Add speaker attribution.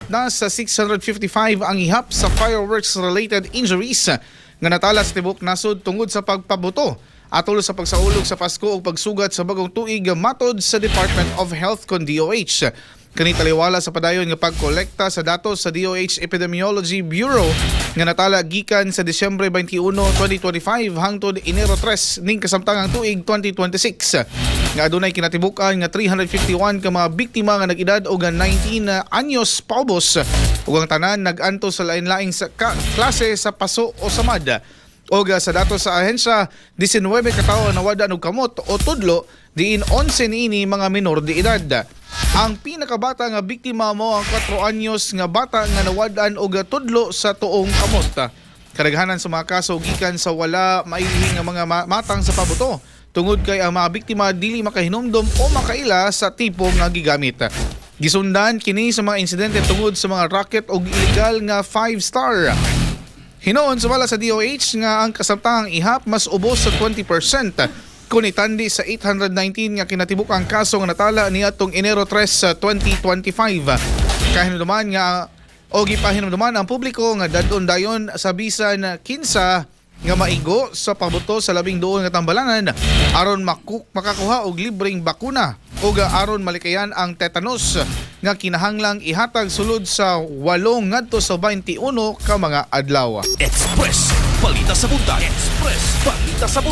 Speaker 1: na sa 655 ang ihap sa fireworks-related injuries nga natala sa tibuok nasod tungod sa pagpabuto atol sa pagsaulog sa Pasko o pagsugat sa bagong tuig matod sa Department of Health kon DOH. Kani taliwala sa padayon nga pagkolekta sa datos sa DOH Epidemiology Bureau nga natala gikan sa Disyembre 21, 2025 hangtod Enero 3 ning kasamtangang tuig 2026. Nga adunay kinatibukan nga 351 ka mga biktima nga nag-edad og 19 anyos paubos ug ang tanan nag-anto sa lain-laing sa klase sa paso o samad. Og sa datos sa ahensya, 19 katawo nawadan og kamot o tudlo diin 11 niini mga minor de edad. Ang pinakabata nga biktima mo ang 4 anyos nga bata nga nawadan og tudlo sa tuong kamot. Kadaghanan sa mga kaso gikan sa wala mailihing nga mga matang sa pabuto tungod kay ang mga biktima dili makahinumdom o makaila sa tipo nga gigamit. Gisundan kini sa mga insidente tungod sa mga racket o illegal nga 5-star. Hinoon sa wala sa DOH nga ang kasamtangang ihap mas ubos sa 20% kung itandi sa 819 nga kinatibukang kaso nga natala niadtong Enero 3 sa 2025. Kahinumduman nga o gipahinumduman ang publiko nga dadon dayon sa bisan kinsa nga maigo sa pabuto sa 12 nga tambalangan aron makakuha og libreng bakuna o aron malikayan ang tetanus nga kinahanglang ihatag sulod sa 8 ngadto sa 21 ka mga adlaw.
Speaker 2: Express, balita sa buntag. Express, balita sa buntag.